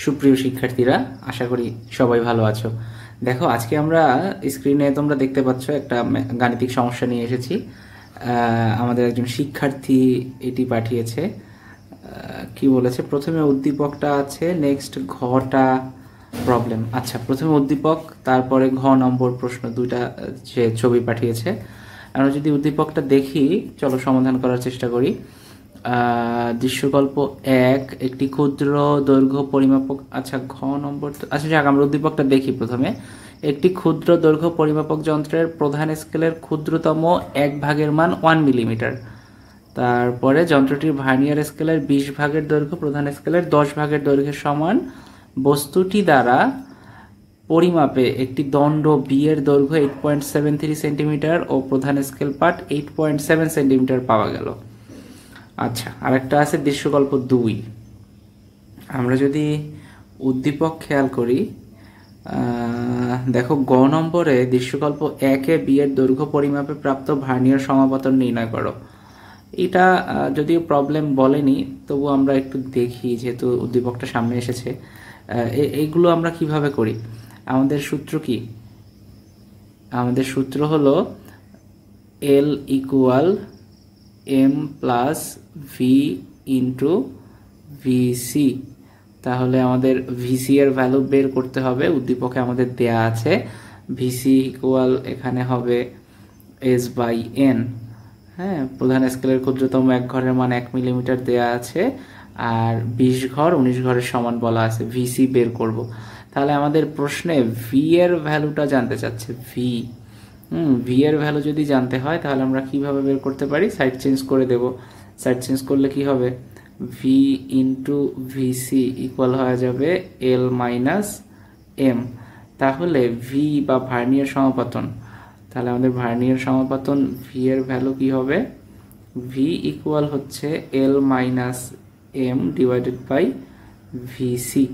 সুপ্রিয় শিক্ষার্থীরা, আশা করি সবাই ভালো আছো। দেখো, আজকে আমরা স্ক্রিনে তোমরা দেখতে পাচ্ছ একটা গাণিতিক সমস্যা নিয়ে এসেছি। আমাদের একজন শিক্ষার্থী এটি পাঠিয়েছে। কি বলেছে, প্রথমে উদ্দীপকটা আছে, নেক্সট ঘটা প্রবলেম। আচ্ছা, প্রথমে উদ্দীপক, তারপরে ঘ নম্বর প্রশ্ন, দুইটা যে ছবি পাঠিয়েছে। আমরা যদি উদ্দীপকটা দেখি, চলো সমাধান করার চেষ্টা করি। দৃশ্যকল্প 1, একটি ক্ষুদ্র দৈর্ঘ্য পরিমাপক। আচ্ছা, ঘ নম্বর, আচ্ছা যাক, আমরা উদ্দীপকটা দেখি প্রথমে। একটি ক্ষুদ্র দৈর্ঘ্য পরিমাপক যন্ত্রের প্রধান স্কেলের ক্ষুদ্রতম 1/1 মান 1 মিলিমিটার। তারপরে যন্ত্রটির ভার্নিয়ার স্কেলের 20 ভাগের দৈর্ঘ্য প্রধান স্কেলের 10 ভাগের দৈর্ঘ্যের সমান। বস্তুটি দ্বারা পরিমাপে একটি দণ্ড বি এর দৈর্ঘ্য 8.73 সেন্টিমিটার ও প্রধান স্কেল পার্ট 8.7 সেন্টিমিটার পাওয়া গেল। আচ্ছা, আরেকটা আছে দৃশ্যকল্প 2। আমরা যদি উদ্দীপক খেয়াল করি, দেখো গ নম্বরে দৃশ্যকল্প 1-এ বি এর দৈর্ঘ্য পরিমাপে প্রাপ্ত ভার্নিয়ার সমাপতন নির্ণয় করো। এটা যদিও প্রবলেম বলেনি, তবু আমরা একটু দেখি, যেহেতু উদ্দীপকটা সামনে এসেছে। এইগুলো আমরা কিভাবে করি? আমাদের সূত্র কি? আমাদের সূত্র হলো L equal M plus V into VC. তাহলে আমাদের ভিসি এর ভ্যালু বের করতে হবে। উদ্দীপকে আমাদের দেয়া আছে ভিসি ইকুয়াল, এখানে হবে এস বাই এন। হ্যাঁ, প্রধান স্কেলের ক্ষুদ্রতম 1 ঘরের মান 1 মিলিমিটার দেয়া আছে, আর 20 ঘর 19 ঘরের সমান বলা আছে। ভিসি বের করব। তাহলে আমাদের প্রশ্নে ভি এর ভ্যালুটা জানতে চাচ্ছে। ভি এর ভ্যালু যদি জানতে হয়, তাহলে আমরা কিভাবে বের করতে পারি? সাইড চেঞ্জ করে দেব। সাইড চেঞ্জ করলে কি হবে? ভি ইন্টু ভিসি ইকুয়াল হয়ে যাবে এল মাইনাস এম। তাহলে ভি বা ভার্নিয়ার সমাপতন, তাহলে আমাদের ভার্নিয়ার সমাপতন ভি এর ভ্যালু কি হবে? ভি ইকুয়াল হচ্ছে L minus M divided by VC.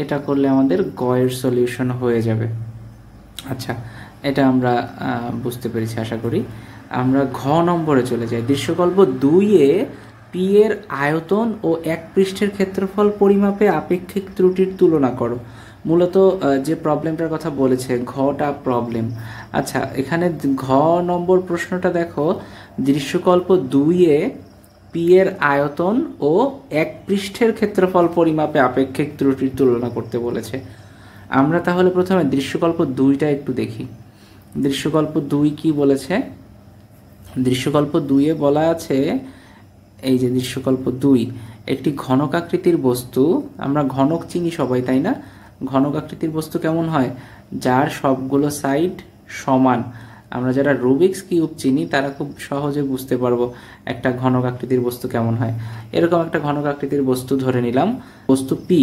এটা করলে আমাদের গ এর সলিউশন হয়ে যাবে। আচ্ছা, এটা আমরা বুঝতে পেরেছি আশা করি। আমরা ঘ নম্বরে চলে যাই। দৃশ্যকল্প 2-এ পি এর আয়তন ও এক পৃষ্ঠের ক্ষেত্রফল পরিমাপে আপেক্ষিক ত্রুটির তুলনা করো। মূলত যে প্রবলেমটার কথা বলেছে, ঘটা প্রবলেম। আচ্ছা, এখানে ঘ নম্বর প্রশ্নটা দেখো, দৃশ্যকল্প 2-এ পি এর আয়তন ও এক পৃষ্ঠের ক্ষেত্রফল পরিমাপে আপেক্ষিক ত্রুটির তুলনা করতে বলেছে। আমরা তাহলে প্রথমে দৃশ্যকল্প 2টা একটু দেখি। দৃশ্যকল্প 2 কি বলেছে? দৃশ্যকল্প 2-এ বলা আছে, এই যে দৃশ্যকল্প 2, একটি ঘনক আকৃতির বস্তু। আমরা ঘনক চিনি সবাই, তাই না? ঘনক আকৃতির বস্তু কেমন হয়? যার সবগুলো সাইড সমান। আমরা যারা রুবিক্স কিউব চিনি, তারা খুব সহজে বুঝতে পারবো একটা ঘনক আকৃতির বস্তু কেমন হয়। এরকম একটা ঘনক আকৃতির বস্তু ধরে নিলাম, বস্তু পি।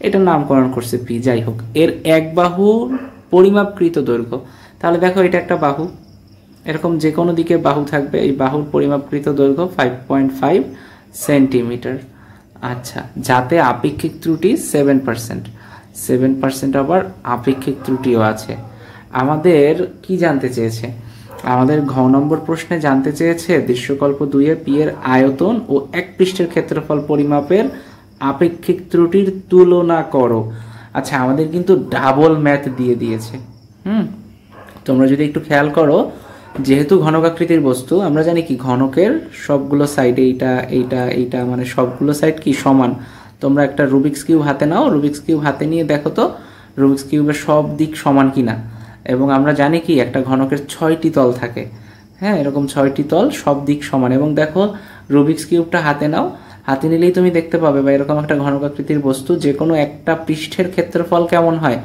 এটার নামকরণ করছে পি, যাই হোক। এর এক বাহুর পরিমাপকৃত দৈর্ঘ্য। তাহলে দেখো, এটা একটা বাহু, এরকম যে কোনো দিকে বাহু থাকবে। এই বাহুর পরিমাপকৃত দৈর্ঘ্য 5.5 সেন্টিমিটার। আচ্ছা, যাতে আপেক্ষিক ত্রুটি 7%। আবার আপেক্ষিক ত্রুটিও আছে। আমাদের কি জানতে চেয়েছে? আমাদের ঘ নম্বর প্রশ্নে জানতে চেয়েছে দৃশ্যকল্প 2-এ পি এর আয়তন ও এক পৃষ্ঠের ক্ষেত্রফল পরিমাপের আপেক্ষিক ত্রুটির তুলনা করো। আচ্ছা, আমাদের কিন্তু ডাবল ম্যাথ দিয়ে দিয়েছে। তোমরা যদি একটু খেয়াল করো, যেহেতু ঘনক আকৃতির বস্তু, আমরা জানি কি ঘনকের সবগুলো সাইড, এইটা এইটা এইটা, মানে সবগুলো সাইড কি সমান। তোমরা একটা রুবিক্স কিউব হাতে নাও, রুবিক্স কিউব হাতে নিয়ে দেখো তো রুবিক্স কিউবের সব দিক সমান কিনা। এবং আমরা জানি কি একটা ঘনকের 6টি তল থাকে। হ্যাঁ, এরকম 6টি তল, সব দিক সমান। এবং দেখো, রুবিক্স কিউবটা হাতে নাও, হাতে নিলেই তুমি দেখতে পাবে, বা এরকম একটা ঘনক আকৃতির বস্তু, যে কোনো একটা পৃষ্ঠের ক্ষেত্রফল কেমন হয়?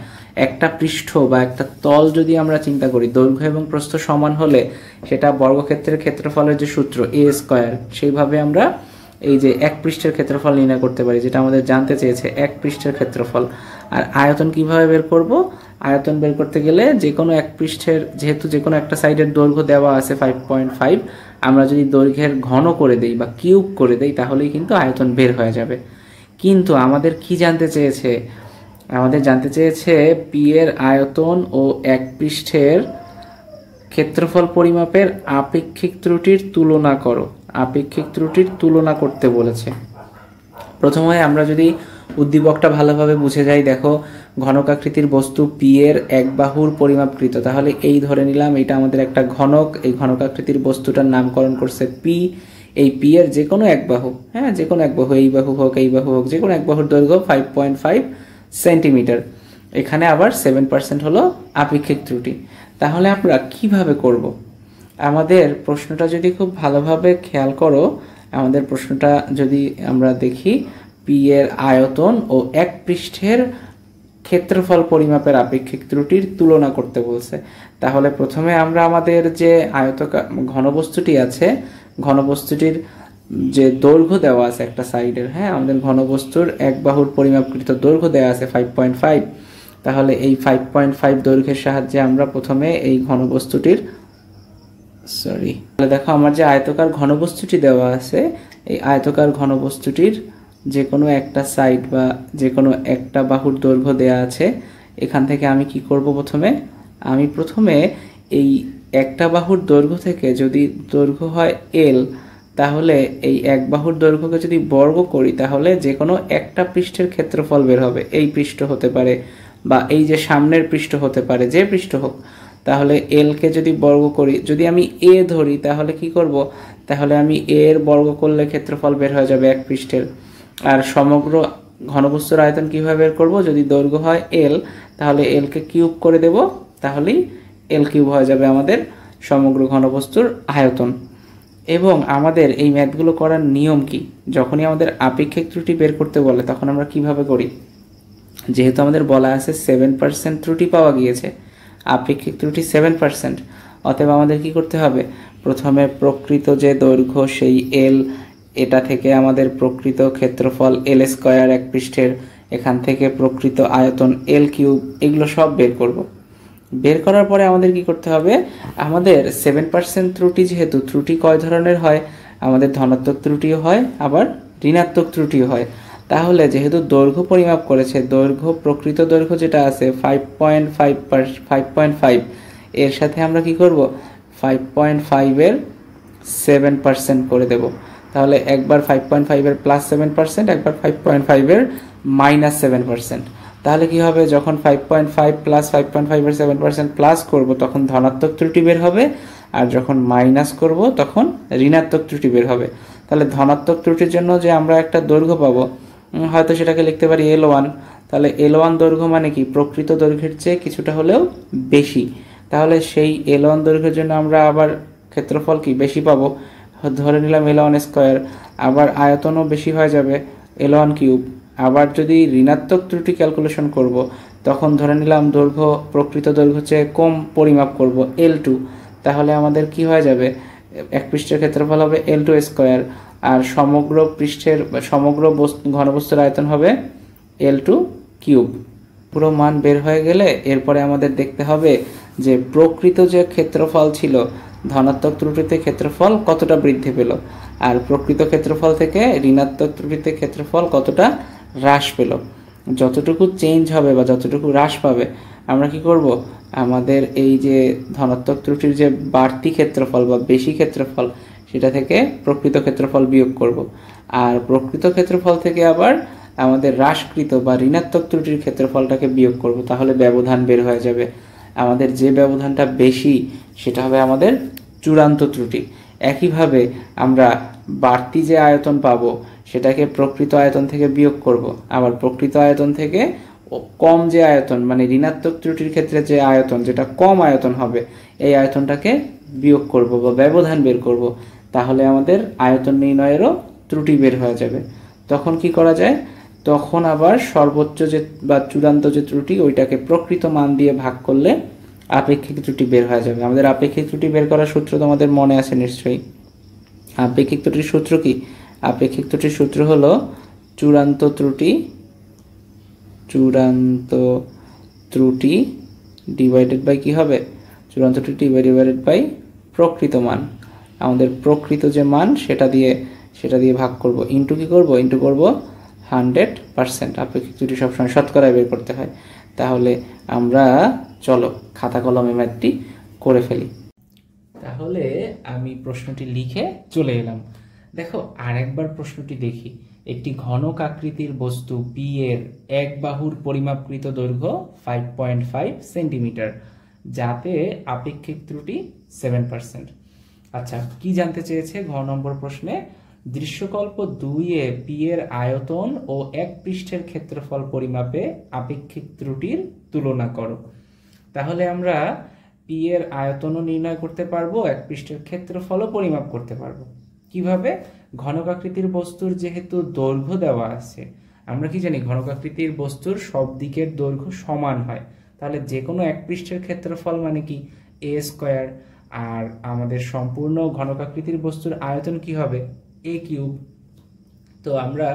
একটা পৃষ্ঠ বা একটা তল যদি আমরা চিন্তা করি, দৈর্ঘ্য এবং প্রস্থ সমান হলে সেটা বর্গক্ষেত্রের ক্ষেত্রফলের যে সূত্র এ স্কয়ার, সেইভাবে আমরা এই যে এক পৃষ্ঠের ক্ষেত্রফল নির্ণয় করতে পারি, যেটা আমাদের জানতে চেয়েছে এক পৃষ্ঠের ক্ষেত্রফল। আর আয়তন কিভাবে বের করব? আয়তন বের করতে গেলে যে কোনো এক পৃষ্ঠের, যেহেতু যে কোনো একটা সাইডের দৈর্ঘ্য দেওয়া আছে 5.5, আমরা যদি দৈর্ঘ্যের ঘন করে দেই বা কিউব করে দেই, তাহলেই কিন্তু আয়তন বের হয়ে যাবে। কিন্তু আমাদের কি জানতে চেয়েছে? আমাদের জানতে চেয়েছে পি এর আয়তন ও এক পৃষ্ঠের ক্ষেত্রফল পরিমাপের আপেক্ষিক ত্রুটির তুলনা করো। আপেক্ষিক ত্রুটির তুলনা করতে বলেছে। প্রথমে আমরা যদি উদ্দীপকটা ভালোভাবে বুঝে যাই। দেখো, ঘনকাকৃতির বস্তু পি এর এক বাহুর পরিমাপকৃত, তাহলে এই ধরে নিলাম এটা আমাদের একটা ঘনক। এই ঘনকাকৃতির বস্তুটার নামকরণ করছে পি। এই পি এর যে কোনো এক বাহু, হ্যাঁ যে কোনো এক বাহু, এই বাহু হোক এই বাহু হোক, যে কোনো এক বাহুর দৈর্ঘ্য 5.5 সেন্টিমিটার। এখানে আবার 7% হলো আপেক্ষিক ত্রুটি। তাহলে আমরা কিভাবে করব? আমাদের প্রশ্নটা যদি খুব ভালোভাবে খেয়াল করো, আমাদের প্রশ্নটা যদি আমরা দেখি, পি এর আয়তন ও এক পৃষ্ঠের ক্ষেত্রফল পরিমাপের আপেক্ষিক ত্রুটির তুলনা করতে বলছে। তাহলে প্রথমে আমরা আমাদের যে ঘনবস্তুটি আছে, ঘনবস্তুটির যে দৈর্ঘ্য দেওয়া আছে একটা সাইডের, হ্যাঁ আমাদের ঘনবস্তুর এক বাহুর পরিমাপকৃত দৈর্ঘ্য দেওয়া আছে 5.5। তাহলে এই 5.5 দৈর্ঘ্যের সাহায্যে আমরা প্রথমে এই ঘনবস্তুটির তাহলে দেখো আমার যে আয়তকার ঘনবস্তুটি দেওয়া আছে, এই আয়তকার ঘনবস্তুটির যে কোনো একটা সাইড বা যে কোনো একটা বাহুর দৈর্ঘ্য দেওয়া আছে। এখান থেকে আমি কি করব? আমি প্রথমে এই একটা বাহুর দৈর্ঘ্য থেকে যদি দৈর্ঘ্য হয় এল, তাহলে এই এক বাহুর দৈর্ঘ্যকে যদি বর্গ করি তাহলে যে কোনো একটা পৃষ্ঠের ক্ষেত্রফল বের হবে। এই পৃষ্ঠ হতে পারে বা এই যে সামনের পৃষ্ঠ হতে পারে, যে পৃষ্ঠ হোক। তাহলে এল কে যদি বর্গ করি, যদি আমি এ ধরি তাহলে কি করব? তাহলে আমি এ এর বর্গ করলে ক্ষেত্রফল বের হয়ে যাবে এক পৃষ্ঠের। আর সমগ্র ঘনবস্তুর আয়তন কিভাবে বের করব? যদি দৈর্ঘ্য হয় এল, তাহলে এল কে কিউব করে দেব, তাহলেই এল কিউব হয়ে যাবে আমাদের সমগ্র ঘনবস্তুর আয়তন। এবং আমাদের এই ম্যাথগুলো করার নিয়ম কি? যখনই আমাদের আপেক্ষিক ত্রুটি বের করতে বলে তখন আমরা কিভাবে করি? যেহেতু আমাদের বলা আছে 7% ত্রুটি পাওয়া গিয়েছে, আপেক্ষিক ত্রুটি 7%, অতএব আমাদের কি করতে হবে? প্রথমে প্রকৃত যে দৈর্ঘ্য সেই এল, এটা থেকে আমাদের প্রকৃত ক্ষেত্রফল এল স্কয়ার এক পৃষ্ঠের, এখান থেকে প্রকৃত আয়তন এল কিউব, এগুলো সব বের করব। বের করার পরে আমাদের কি করতে হবে? আমাদের 7% ত্রুটি, যেহেতু ত্রুটি কয় ধরনের হয়, আমাদের ধনাত্মক ত্রুটিও হয় আবার ঋণাত্মক ত্রুটিও হয়। তাহলে যেহেতু দৈর্ঘ্য পরিমাপ করেছে, দৈর্ঘ্য প্রকৃত দৈর্ঘ্য যেটা আছে 5.5, এর সাথে আমরা কি করব? 5.5 এর 7% করে দেব। তাহলে একবার 5.5 এর +7%, একবার 5.5 এর -7%। তাহলে কি হবে? যখন 5.5 প্লাস 5.5 এর 7% প্লাস করব তখন ধনাত্মক ত্রুটি বের হবে, আর যখন মাইনাস করব তখন ঋণাত্মক ত্রুটি বের হবে। তাহলে ধনাত্মক ত্রুটির জন্য যে আমরা একটা দৈর্ঘ্য পাবো, হয়তো সেটাকে লিখতে পারি L1। তাহলে L1 দৈর্ঘ্য মানে কি? প্রকৃত দৈর্ঘ্যের চেয়ে কিছুটা হলেও বেশি। তাহলে সেই L1 দৈর্ঘ্যের জন্য আমরা আবার ক্ষেত্রফল কি বেশি পাবো, ধরে নিলাম L1 স্কয়ার। আবার আয়তনও বেশি হয়ে যাবে, L1 কিউব। আবার যদি ঋণাত্মক ত্রুটি ক্যালকুলেশন করব, তখন ধরে নিলাম দৈর্ঘ্য প্রকৃত দৈর্ঘ্য চেয়ে কম পরিমাপ করব, L2। তাহলে আমাদের কি হয়ে যাবে? এক পৃষ্ঠের ক্ষেত্রফল হবে L2 স্কয়ার, আর সমগ্র পৃষ্ঠের সমগ্র ঘনবস্তুর আয়তন হবে L2 কিউব। পুরো মান বের হয়ে গেলে এরপরে আমাদের দেখতে হবে যে প্রকৃত যে ক্ষেত্রফল ছিল, ধনাত্মক ত্রুটিতে ক্ষেত্রফল কতটা বৃদ্ধি পেল, আর প্রকৃত ক্ষেত্রফল থেকে ঋণাত্মক ত্রুটিতে ক্ষেত্রফল কতটা হ্রাস পেল। যতটুকু চেঞ্জ হবে বা যতটুকু হ্রাস পাবে, আমরা কি করব? আমাদের এই যে ধনাত্মক ত্রুটির যে বাড়তি ক্ষেত্রফল বা বেশি ক্ষেত্রফল, সেটা থেকে প্রকৃত ক্ষেত্রফল বিয়োগ করব। আর প্রকৃত ক্ষেত্রফল থেকে আবার আমাদের হ্রাসকৃত বা ঋণাত্মক ত্রুটির ক্ষেত্রফলটাকে বিয়োগ করব। তাহলে ব্যবধান বের হয়ে যাবে। আমাদের যে ব্যবধানটা বেশি সেটা হবে আমাদের চূড়ান্ত ত্রুটি। একইভাবে আমরা বাড়তি যে আয়তন পাবো সেটাকে প্রকৃত আয়তন থেকে বিয়োগ করব। আবার প্রকৃত আয়তন থেকে কম যে আয়তন, মানে ঋণাত্মক ত্রুটির ক্ষেত্রে যে আয়তন, যেটা কম আয়তন হবে, এই আয়তনটাকে বিয়োগ করব বা ব্যবধান বের করব। তাহলে আমাদের আয়তন নির্ণয়েরও ত্রুটি বের হয়ে যাবে। তখন কি করা যায়? তখন আবার সর্বোচ্চ যে বা চূড়ান্ত যে ত্রুটি, ওইটাকে প্রকৃত মান দিয়ে ভাগ করলে আপেক্ষিক ত্রুটি বের হয়ে যাবে। আমাদের আপেক্ষিক ত্রুটি বের করার সূত্র তোমাদের মনে আছে নিশ্চয়ই। আপেক্ষিক ত্রুটির সূত্র কি? আপেক্ষিক ত্রুটির সূত্র হলো চূড়ান্ত ত্রুটি ডিভাইডেড বাই কি হবে? চূড়ান্ত ত্রুটি ডিভাইডেড বাই প্রকৃত মান। আমাদের প্রকৃত যে মান সেটা দিয়ে ভাগ করব, ইন্টু কি করব? ইন্টু করব 100%। আপেক্ষিক ত্রুটি সবসময় শতকরায় বের করতে হয়। তাহলে আমরা চলো খাতা কলমে ম্যাথটি করে ফেলি। তাহলে আমি প্রশ্নটি লিখে চলে এলাম। দেখো আরেকবার প্রশ্নটি দেখি একটি ঘনক আকৃতির বস্তু পি এর এক বাহুর পরিমাপকৃত দৈর্ঘ্য 5.5 সেন্টিমিটার, যাতে আপেক্ষিক ত্রুটি 7%। আচ্ছা, কি জানতে চেয়েছে ঘ নম্বর প্রশ্নে? দৃশ্যকল্প 2 এ পি এর আয়তন ও এক পৃষ্ঠের ক্ষেত্রফল পরিমাপে আপেক্ষিক ত্রুটির তুলনা করো। তাহলে আমরা পি এর আয়তনও নির্ণয় করতে পারবো, এক পৃষ্ঠের ক্ষেত্রফলও পরিমাপ করতে পারবো। কিভাবে? ঘনকাকৃতির বস্তুর যেহেতু দৈর্ঘ্য দেওয়া আছে, আমরা কি জানি ঘনকাকৃতির বস্তুর সব দিকের দৈর্ঘ্য সমান হয়, তাহলে যে কোনো এক পৃষ্ঠের ক্ষেত্রফল মানে কি এ স্কয়ার, আর আমাদের সম্পূর্ণ ঘনকাকৃতির বস্তুর আয়তন কি হবে? এ কিউব। তো আমরা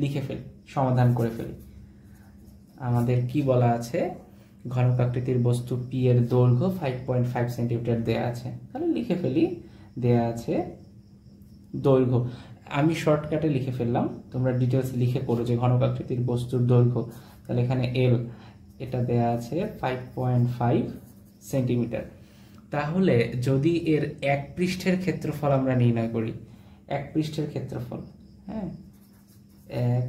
লিখে ফেলি, সমাধান করে ফেলি। আমাদের কি বলা আছে? ঘনকাকৃতির বস্তু পি এর দৈর্ঘ্য 5.5 সেন্টিমিটার দেয়া আছে, তাহলে লিখে ফেলি। দেয়া আছে দৈর্ঘ্য, আমি শর্টকাটে লিখে ফেললাম, তোমরা ডিটেলস লিখে পড়ো যে ঘনকাকৃতির বস্তুর দৈর্ঘ্য। তাহলে এখানে এল, এটা দেয়া আছে 5.5 সেন্টিমিটার। তাহলে যদি এর এক পৃষ্ঠের ক্ষেত্রফল আমরা নির্ণয় করি, এক পৃষ্ঠের ক্ষেত্রফল, হ্যাঁ, এক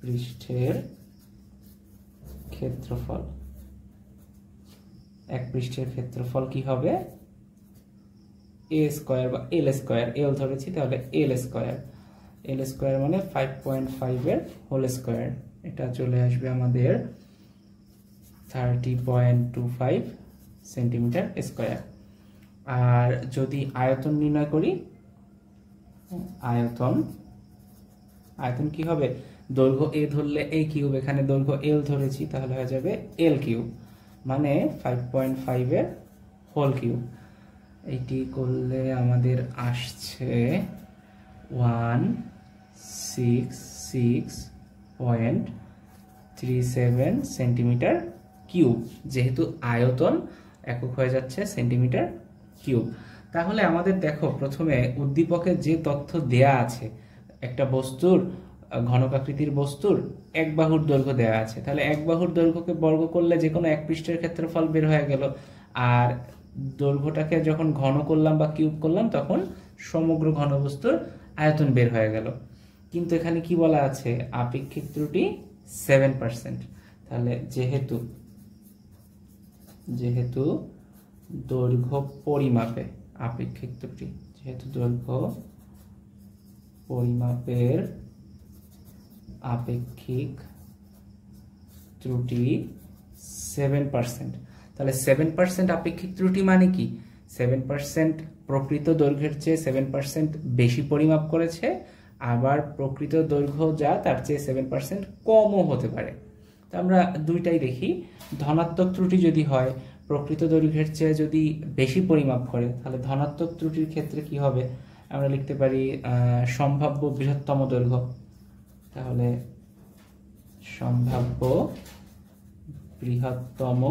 পৃষ্ঠের ক্ষেত্রফল, এক পৃষ্ঠের ক্ষেত্রফল কি হবে? এ স্কয়ার বা এল স্কয়ার, এল ধরেছি তাহলে এল স্কয়ার, এল স্কয়ার মানে 5.5 এর হোল স্কয়ার, এটা চলে আসবে আমাদের 30.25 সেন্টিমিটার স্কয়ার। আর যদি আয়তন নির্ণয় করি, আয়তন, আয়তন কি হবে? দৈর্ঘ্য এ ধরলে এ কিউব, এখানে দৈর্ঘ্য এল ধরেছি তাহলে হয়ে যাবে এল কিউব, মানে 5.5 এর হোল কিউব। এইটি করলে আমাদের আসছে 166.37 সেন্টিমিটার কিউব, যেহেতু আয়তন একক হয়ে যাচ্ছে সেন্টিমিটার কিউব। তাহলে আমাদের দেখো, প্রথমে উদ্দীপকের যে তথ্য দেয়া আছে, একটা বস্তুর ঘনকাকৃতির বস্তুর এক বাহুর দৈর্ঘ্য দেওয়া আছে, তাহলে এক বাহুর দৈর্ঘ্যকে বর্গ করলে যে কোনো এক পৃষ্ঠের ক্ষেত্রফল বের হয়ে গেল, আর দৈর্ঘ্যটাকে যখন ঘন করলাম বা কিউব করলাম তখন সমগ্র ঘনবস্তুর আয়তন বের হয়ে গেল। কিন্তু এখানে কি বলা আছে? আপেক্ষিক ত্রুটি 7%। তাহলে যেহেতু দৈর্ঘ্য পরিমাপে আপেক্ষিক ত্রুটি, যেহেতু দৈর্ঘ্য পরিমাপের আপেক্ষিক ত্রুটি 7%, তাহলে 7% আপেক্ষিক ত্রুটি মানে কি? 7% প্রকৃত দৈর্ঘ্যের চেয়ে 7% বেশি পরিমাপ করেছে, আবার প্রকৃত দৈর্ঘ্য যা তার চেয়ে 7% কমও হতে পারে। তো আমরা দুইটাই দেখি। ধনাত্মক ত্রুটি যদি হয়, প্রকৃত দৈর্ঘ্যের চেয়ে যদি বেশি পরিমাপ করে, তাহলে ধনাত্মক ত্রুটির ক্ষেত্রে কি হবে? আমরা লিখতে পারি সম্ভাব্য বৃহত্তম দৈর্ঘ্য। তাহলে সম্ভাব্য বৃহত্তম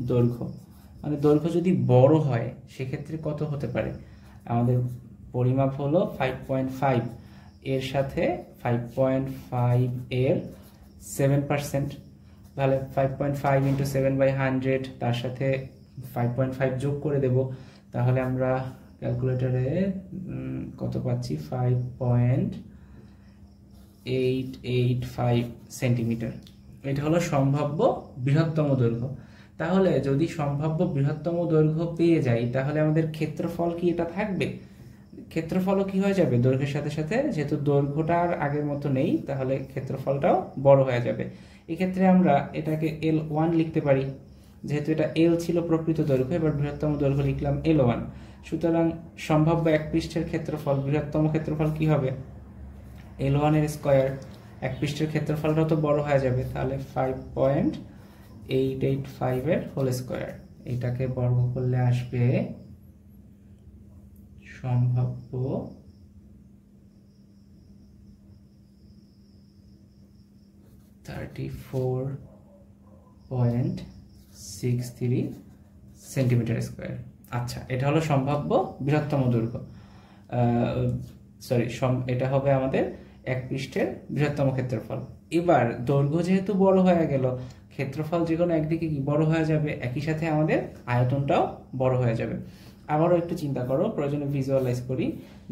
দৈর্ঘ্য মানে দৈর্ঘ্য যদি বড় হয় সেক্ষেত্রে কত হতে পারে? আমাদের পরিমাপ হলো 5.5, এর সাথে 5.5 এর 7%, তাহলে 5.5 × 7/100, তার সাথে 5.5 যোগ করে দেব, তাহলে আমরা ক্যালকুলেটরে কত পাচ্ছি? 5.885 সেন্টিমিটার। এটা হলো সম্ভাব্য বৃহত্তম দৈর্ঘ্য। তাহলে যদি সম্ভাব্য বৃহত্তম দৈর্ঘ্য পেয়ে যাই, তাহলে আমাদের ক্ষেত্রফল কি এটা থাকবে? ক্ষেত্রফলও কি হয়ে যাবে দৈর্ঘ্যের সাথে সাথে, যেহেতু দৈর্ঘ্যটা আর আগের মতো নেই, তাহলে ক্ষেত্রফলটাও বড় হয়ে যাবে। এক্ষেত্রে আমরা এটাকে L1 লিখতে পারি, যেহেতু এটা L ছিল প্রকৃত দৈর্ঘ্য, এবার বৃহত্তম দৈর্ঘ্য লিখলাম L1। সুতরাং সম্ভাব্য এক পৃষ্ঠের ক্ষেত্রফল, বৃহত্তম ক্ষেত্রফল কি হবে? L1 এর স্কয়ার, এক পৃষ্ঠের ক্ষেত্রফলটাও তো বড় হয়ে যাবে, তাহলে 5.885 এর হোল স্কয়ার। এটাকে বর্গ করলে আসবে সম্ভাব্য (34.63 সেন্টিমিটার স্কয়ার। আচ্ছা, এটা হলো সম্ভাব্য বৃহত্তম দৈর্ঘ্য, এটা হবে আমাদের এক পৃষ্ঠের বৃহত্তম ক্ষেত্রফল। এবার দৈর্ঘ্য যেহেতু বড় হয়ে গেল, ক্ষেত্রফল যে কোনো একদিকে কি বড় হয়ে যাবে, একই সাথে আমাদের আয়তনটাও বড় হয়ে যাবে। আবারও একটু চিন্তা করো, প্রয়োজনে ভিজুয়ালাইজ করি।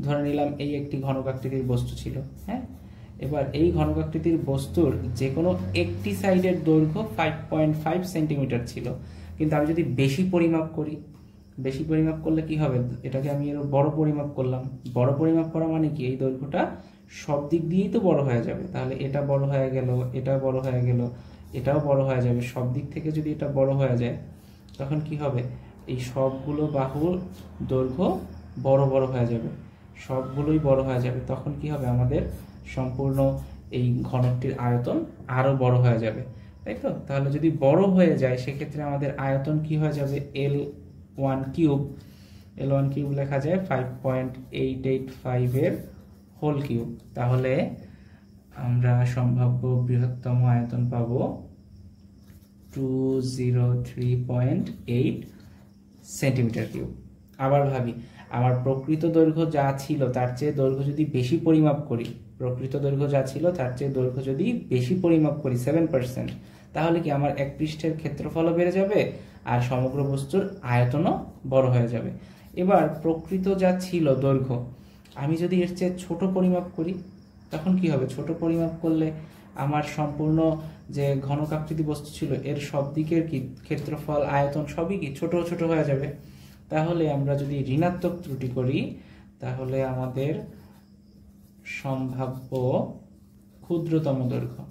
ধরে নিলাম এই একটি ঘনকাকৃতির বস্তু ছিল, হ্যাঁ, এবার এই ঘনকাকৃতির বস্তুর যে কোনো একটি সাইডের দৈর্ঘ্য 5.5 সেন্টিমিটার ছিল, কিন্তু আমি যদি বেশি পরিমাপ করি, বেশি পরিমাপ করলে কি হবে, এটাকে আমি আরো বড় পরিমাপ করলাম। বড় পরিমাপ করা মানে কি, এই দৈর্ঘ্যটা সব দিক দিয়েই তো বড় হয়ে যাবে, তাহলে এটা বড় হয়ে গেল, এটা বড় হয়ে গেল, এটাও বড় হয়ে যাবে। সব দিক থেকে যদি এটা বড় হয়ে যায় তখন কি হবে, এই সবগুলো বাহুর দৈর্ঘ্য বড় বড় হয়ে যাবে, সবগুলোই বড় হয়ে যাবে। তখন কি হবে, আমাদের সম্পূর্ণ এই ঘনকটির আয়তন আরো বড় হয়ে যাবে, তাই তো? তাহলে যদি বড় হয়ে যায় সেক্ষেত্রে আমাদের আয়তন কি হয়ে যাবে, L1 কিউব। L1 কিউব লেখা যায় 5.885 এর হোল কিউব। তাহলে আমরা সম্ভাব্য বৃহত্তম আয়তন পাবো 203.8 সেন্টিমিটার কিউব। আবার ভাবি, আমার প্রকৃত দৈর্ঘ্য যা ছিল তার চেয়ে দৈর্ঘ্য যদি বেশি পরিমাপ করি, প্রকৃত দৈর্ঘ্য যা ছিল তার চেয়ে দৈর্ঘ্য যদি বেশি পরিমাপ করি 7%, তাহলে কি আমার এক পৃষ্ঠের ক্ষেত্রফলও বেড়ে যাবে আর সমগ্র বস্তুর আয়তনও বড় হয়ে যাবে। এবার প্রকৃত যা ছিল দৈর্ঘ্য, আমি যদি এর চেয়ে ছোট পরিমাপ করি তখন কি হবে, ছোট পরিমাপ করলে আমার সম্পূর্ণ যে ঘনকাকৃতি বস্তু ছিল এর সব দিকের কি ক্ষেত্রফল, আয়তন সবই কি ছোট ছোট হয়ে যাবে। তাহলে আমরা যদি ঋণাত্মক ত্রুটি করি তাহলে আমাদের সম্ভাব্য ক্ষুদ্রতম দৈর্ঘ্য,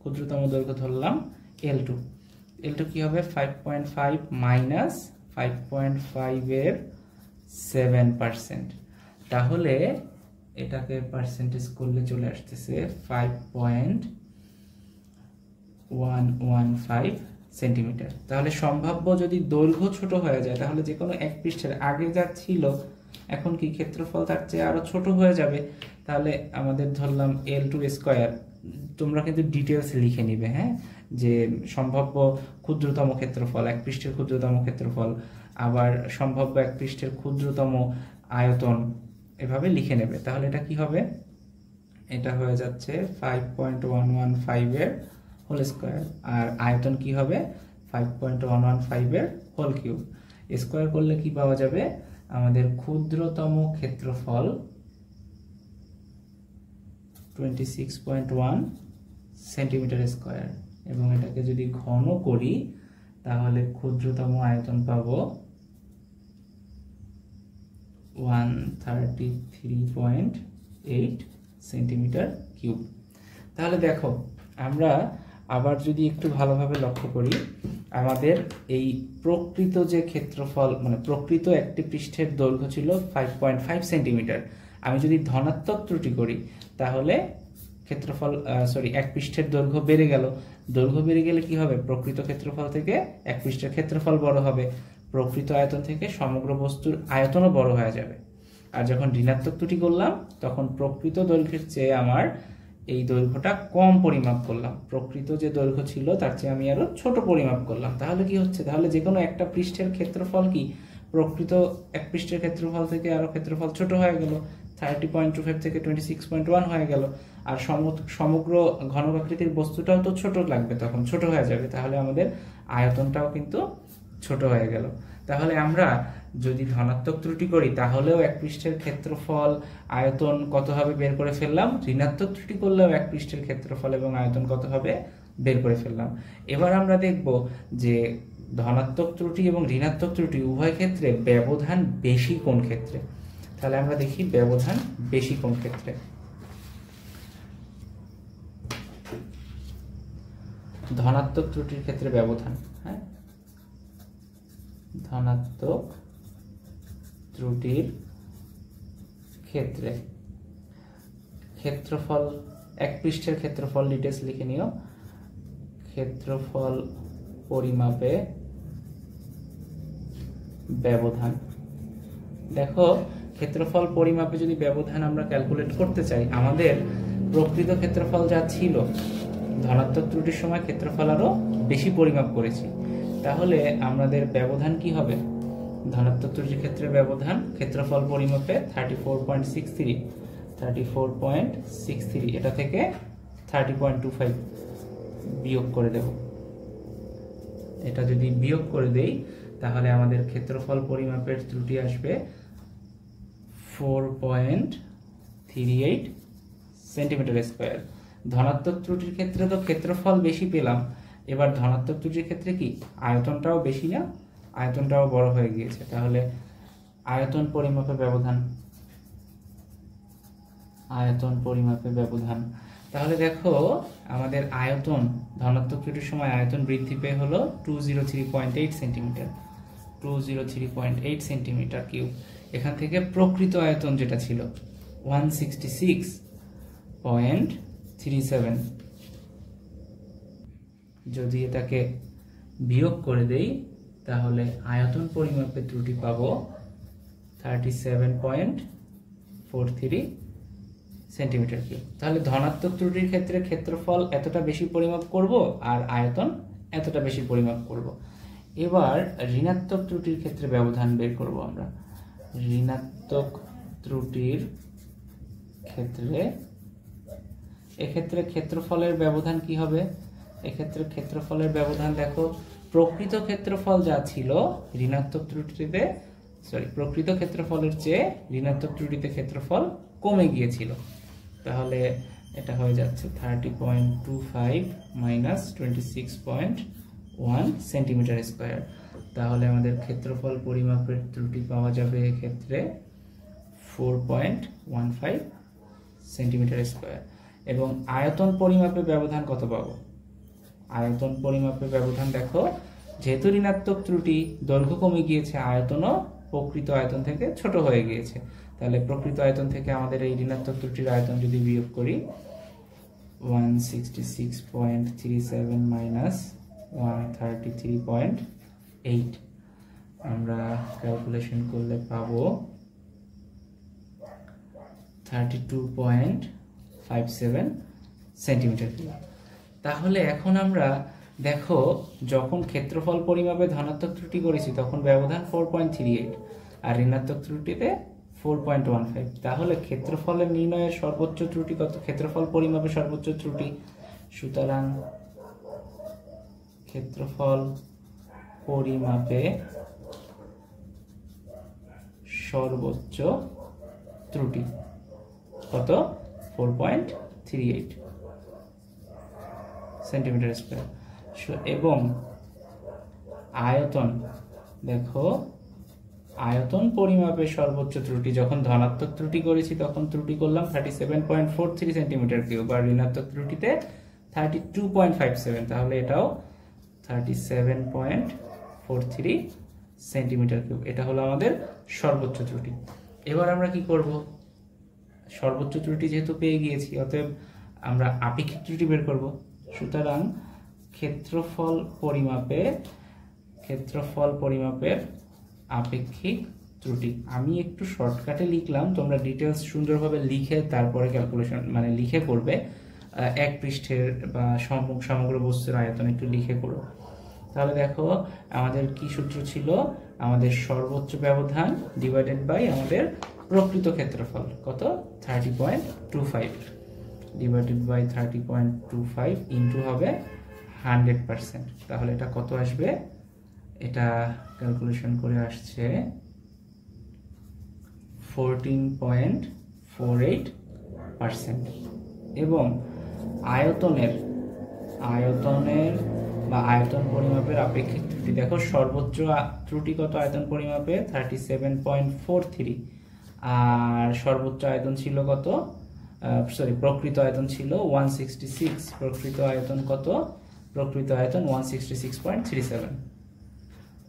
ক্ষুদ্রতম দৈর্ঘ্য ধরলাম L2। L2 কি হবে, 5.5 মাইনাস 5.5 এর 7%। তাহলে এটাকে পার্সেন্টেজ করলে চলে আসতেছে 5.115 সেন্টিমিটার। তাহলে সম্ভাব্য যদি দৈর্ঘ্য ছোট হয়ে যায় তাহলে যে কোনো এক পৃষ্ঠের আগে যা ছিল এখন কি ক্ষেত্রফল তার চেয়ে আরো ছোট হয়ে যাবে। তাহলে আমাদের ধরলাম L2 স্কয়ার, তোমরা কিন্তু ডিটেলস লিখে নিবে, হ্যাঁ, যে সম্ভাব্য ক্ষুদ্রতম ক্ষেত্রফল, এক পৃষ্ঠের ক্ষুদ্রতম ক্ষেত্রফল, আবার সম্ভাব্য এক পৃষ্ঠের ক্ষুদ্রতম আয়তন, এভাবে লিখে নেবে। তাহলে এটা কি হবে, এটা হয়ে যাচ্ছে 5.115 এর হোল স্কয়ার, আর আয়তন কি হবে 5.115 এর হোল কিউব। স্কয়ার করলে কি পাওয়া যাবে, আমাদের ক্ষুদ্রতম ক্ষেত্রফল 26.1 সেন্টিমিটার স্কয়ার, এবং এটাকে যদি ঘন করি তাহলে ক্ষুদ্রতম আয়তন পাবো 133.8 সেন্টিমিটার কিউব। তাহলে দেখো, আমরা আবার যদি একটু ভালোভাবে লক্ষ্য করি, আমাদের এই প্রকৃত যে ক্ষেত্রফল, মানে প্রকৃত একটি পৃষ্ঠের দৈর্ঘ্য ছিল 5.5 সেন্টিমিটার। আমি যদি ধনাত্মক ত্রুটি করি তাহলে ক্ষেত্রফল এক পৃষ্ঠের দৈর্ঘ্য বেড়ে গেল। দৈর্ঘ্য বেড়ে গেলে কি হবে, প্রকৃত ক্ষেত্রফল থেকে এক পৃষ্ঠের ক্ষেত্রফল বড় হবে, প্রকৃত আয়তন থেকে সমগ্র বস্তুর আয়তনও বড় হয়ে যাবে। আর যখন ঋণাত্মক ত্রুটি করলাম তখন প্রকৃত দৈর্ঘ্যের চেয়ে আমার এই দৈর্ঘ্যটা কম পরিমাপ করলাম, প্রকৃত যে দৈর্ঘ্য ছিল তার চেয়ে আমি আরো ছোট পরিমাপ করলাম। তাহলে কি হচ্ছে, তাহলে যে কোনো একটা পৃষ্ঠের ক্ষেত্রফল কি প্রকৃত এক পৃষ্ঠের ক্ষেত্রফল থেকে আরো ক্ষেত্রফল ছোট হয়ে গেল, 30.25 থেকে 26.1 হয়ে গেল। আর সমগ্র ঘনকাকৃতির বস্তুটাও তো ছোট লাগবে, তখন ছোট হয়ে যাবে, তাহলে আমাদের আয়তনটাও কিন্তু ছোট হয়ে গেল। তাহলে আমরা যদি ধনাত্মক ত্রুটি করি তাহলেও এক পৃষ্ঠের ক্ষেত্রফল, আয়তন কত হবে বের করে ফেললাম, ঋণাত্মক ত্রুটি করলেও এক পৃষ্ঠের ক্ষেত্রফল এবং আয়তন কত হবে বের করে ফেললাম। এবার আমরা দেখব যে ধনাত্মক ত্রুটি এবং ঋণাত্মক ত্রুটি উভয় ক্ষেত্রে ব্যবধান বেশি কোন ক্ষেত্রে। তাহলে আমরা দেখি ব্যবধান বেশি কোন ক্ষেত্রে। ধনাত্মক ত্রুটির ক্ষেত্রে ব্যবধান, হ্যাঁ, ধনাত্মক ত্রুটির ক্ষেত্রে ক্ষেত্রফল, এক পৃষ্ঠের ক্ষেত্রফল ডিটেলস লিখে নিও, ক্ষেত্রফল পরিমাপে ব্যবধান। দেখো, ক্ষেত্রফল পরিমাপে যদি ব্যবধান আমরা ক্যালকুলেট করতে চাই, আমাদের প্রকৃত ক্ষেত্রফল যা ছিল ধনাত্মক ত্রুটির সময় ক্ষেত্রফল আরো বেশি পরিমাপ করেছি, তাহলে আমাদের ব্যবধান কি হবে, ধনাত্মক ত্রুটির ক্ষেত্রে ব্যবধান ক্ষেত্রফল পরিমাপে 34.63 এটা থেকে 30.25 বিয়োগ করে দেব। এটা যদি বিয়োগ করে দেই তাহলে আমাদের ক্ষেত্রফল পরিমাপের ত্রুটি আসবে 4.1 38 সেন্টিমিটার স্কয়ার। ধনাত্মক ত্রুটির ক্ষেত্রে তো ক্ষেত্রফল বেশি পেলাম, এবার ধনাত্মক ত্রুটির ক্ষেত্রে কি আয়তনটাও বেশি না, আয়তনটাও বড় হয়ে গিয়েছে। তাহলে আয়তন পরিমাপের ব্যবধান, আয়তন পরিমাপের ব্যবধান, তাহলে দেখো আমাদের আয়তন ধনাত্মক ত্রুটির সময় আয়তন বৃদ্ধি পেয়ে হলো 203.8 সেন্টিমিটার, 203.8 সেন্টিমিটার কিউব। এখান থেকে প্রকৃত আয়তন যেটা ছিল 166.37, যদি এটাকে বিয়োগ করে দেই তাহলে আয়তন পরিমাপের ত্রুটি পাবো 37.43 সেন্টিমিটার কিউব। তাহলে ধনাত্মক ত্রুটির ক্ষেত্রে ক্ষেত্রফল এতটা বেশি পরিমাপ করব আর আয়তন এতটা বেশি পরিমাপ করব। এবার ঋণাত্মক ত্রুটির ক্ষেত্রে ব্যবধান বের করব আমরা। ঋণাত্মক ত্রুটির ক্ষেত্রে এক্ষেত্রে ক্ষেত্রফলের ব্যবধান কি হবে? এক্ষেত্রে ক্ষেত্রফলের ব্যবধান দেখো, প্রকৃত ক্ষেত্রফল যা ছিল ঋণাত্মক ত্রুটিতে, প্রকৃত ক্ষেত্রফলের চেয়ে ঋণাত্মক ত্রুটিতে ক্ষেত্রফল কমে গিয়েছিল। তাহলে এটা হয়ে যাচ্ছে 30.25 মাইনাস 26.1 সেন্টিমিটার স্কয়ার। তাহলে আমাদের ক্ষেত্রফল পরিমাপের ত্রুটি পাওয়া যাবে এক্ষেত্রে 4.15 সেন্টিমিটার স্কয়ার। এবং আয়তন পরিমাপের ব্যবধান কত পাবো? আয়তন পরিমাপের ব্যবধান দেখো, যেহেতু ঋণাত্মক ত্রুটি, দৈর্ঘ্য কমে গিয়েছে, আয়তনও প্রকৃত আয়তন থেকে ছোট হয়ে গিয়েছে। তাহলে প্রকৃত আয়তন থেকে আমাদের এই ঋণাত্মক ত্রুটির আয়তন যদি বিয়োগ করি 166.37 মাইনাস 133.8, আমরা ক্যালকুলেশন করলে পাবো 32.57 সেন্টিমিটার কিউব। তাহলে এখন আমরা দেখো, যখন ক্ষেত্রফল পরিমাপে ধনাত্মক ত্রুটি করেছি তখন ব্যবধান 4.38 আর ঋণাত্মক ত্রুটিতে 4.15। তাহলে ক্ষেত্রফলের নির্ণয়ের সর্বোচ্চ ত্রুটি কত? ক্ষেত্রফল পরিমাপে সর্বোচ্চ ত্রুটি, সুতরাং ক্ষেত্রফল পরিমাপে সর্বোচ্চ ত্রুটি কত? 4.38 সেন্টিমিটার স্কয়ার। এবং আয়তন দেখো, আয়তন পরিমাপের সর্বোচ্চ ত্রুটি, যখন ধনাত্মক ত্রুটি করেছি তখন ত্রুটি করলাম 37.43 সেন্টিমিটার কিউব, আর ঋণাত্মক ত্রুটিতে 32.57, তাহলে এটাও 37.43 সেন্টিমিটার কিউব। এটা হলো আমাদের সর্বোচ্চ ত্রুটি। এবার আমরা কি করব? সর্বোচ্চ ত্রুটি যেহেতু পেয়ে গিয়েছি, অতএব আমরা আপেক্ষিক ত্রুটি বের করব। সুতরাং ক্ষেত্রফল পরিমাপের আপেক্ষিক ত্রুটি, আমি একটু শর্টকাটে লিখলাম, তোমরা ডিটেলস সুন্দরভাবে লিখে তারপরে ক্যালকুলেশন মানে লিখে করবে। এক পৃষ্ঠের বা সমগ্র বস্তুর আয়তন একটু লিখে করো। তাহলে দেখো আমাদের কি সূত্র ছিল? আমাদের সর্বোচ্চ ব্যবধান ডিভাইডেড বাই আমাদের প্রকৃত ক্ষেত্রফল কত? 30.25 ডিভাইডেড বাই 30.25 ইন্টু হবে 100%। তাহলে এটা কত আসবে? এটা ক্যালকুলেশন করে আসছে 14.48%। এবং আয়তনের বা আয়তন পরিমাপের আপেক্ষিক ত্রুটি দেখো, সর্বোচ্চ ত্রুটি কত আয়তন পরিমাপে? 37.43, আর সর্বোচ্চ আয়তন ছিল কত? প্রকৃত আয়তন ছিল 166। প্রকৃত আয়তন কত? প্রকৃত আয়তন 166.37,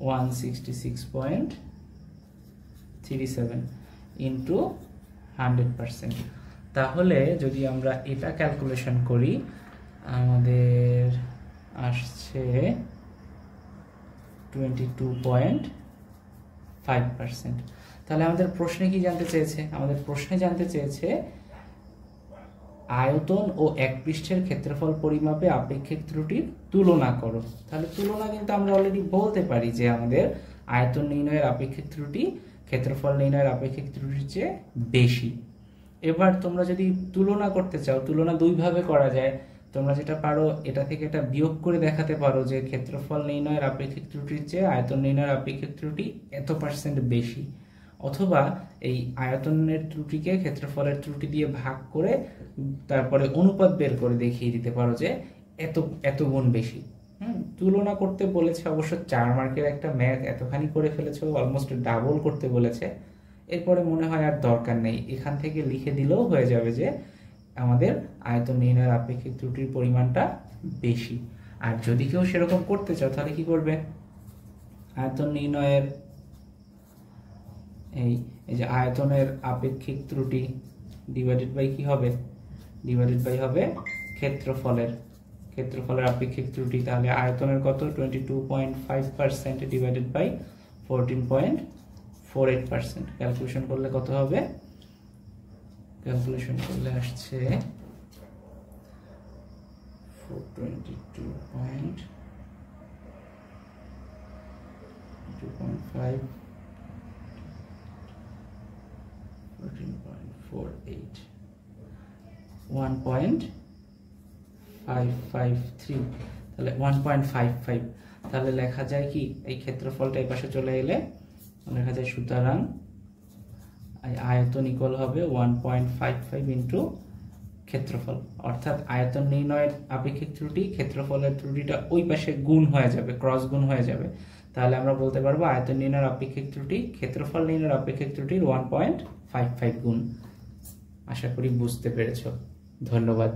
166.37 ইন্টু 100%। তাহলে যদি আমরা এটা ক্যালকুলেশন করি আমাদের আসছে 22.5%। তাহলে আমাদের প্রশ্নে কি জানতে চেয়েছে? আমাদের প্রশ্নে জানতে চেয়েছে আয়তন ও এক পৃষ্ঠের ক্ষেত্রফল পরিমাপে আপেক্ষিক ত্রুটির তুলনা করো। তাহলে তুলনা কিন্তু আমরা অলরেডি বলতে পারি যে আমাদের আয়তন নির্ণয়ের আপেক্ষিক ত্রুটি ক্ষেত্রফল নির্ণয়ের আপেক্ষিক ত্রুটির চেয়ে বেশি। এবার তোমরা যদি তুলনা করতে চাও, তুলনা দুইভাবে করা যায়। তোমরা যেটা পারো, এটা থেকে এটা বিয়োগ করে দেখাতে পারো যে ক্ষেত্রফল নির্ণয়ের আপেক্ষিক ত্রুটির চেয়ে আয়তন নির্ণয়ের আপেক্ষিক ত্রুটি এত % বেশি, অথবা এই আয়তনের ত্রুটিকে ক্ষেত্রফলের ত্রুটি দিয়ে ভাগ করে তারপরে অনুপাত বের করে দেখিয়ে দিতে পারো যে এত এত গুণ বেশি। তুলনা করতে বলেছে, অবশ্য 4 মার্কের একটা ম্যাথ এতখানি করে ফেলেছে, অলমোস্ট ডাবল করতে বলেছে। এরপরে মনে হয় আর দরকার নেই, এখান থেকে লিখে দিলেও হয়ে যাবে যে আমাদের আয়তন নির্ণয়ের আপেক্ষিক ত্রুটির পরিমাণটা বেশি। আর যদি কেউ সেরকম করতে চাও তাহলে কি করবে, আয়তন নির্ণয়ের এই যে আয়তনের আপেক্ষিক ত্রুটি ডিভাইডেড বাই কি হবে, ডিভাইডেড বাই হবে ক্ষেত্রফলের আপেক্ষিক ত্রুটি। তাহলে আয়তনের কত 22.5% ডিভাইডেড বাই 14.48%। ক্যালকুলেশন করলে কত হবে, ক্যালকুলেশন করলে আসছে 422.5 14.48 1.553, তাহলে 1.55। তাহলে লেখা যায় কি, এই ক্ষেত্রফলটা এই পাশে চলে এলে লেখা যায় সুতরাং আয়তন ইকুয়াল হবে 1.55 ইন্টু ক্ষেত্রফল, অর্থাৎ আয়তন নির্ণয়ের আপেক্ষিক ত্রুটি ক্ষেত্রফলের ত্রুটিটা ওই পাশে গুণ হয়ে যাবে, ক্রস গুণ হয়ে যাবে। তাহলে আমরা বলতে পারবো আয়তন নির্ণয়ের আপেক্ষিক ত্রুটি ক্ষেত্রফল নির্ণয়ের আপেক্ষিক ত্রুটির 1.55 গুণ। আশা করি বুঝতে পেরেছো। ধন্যবাদ।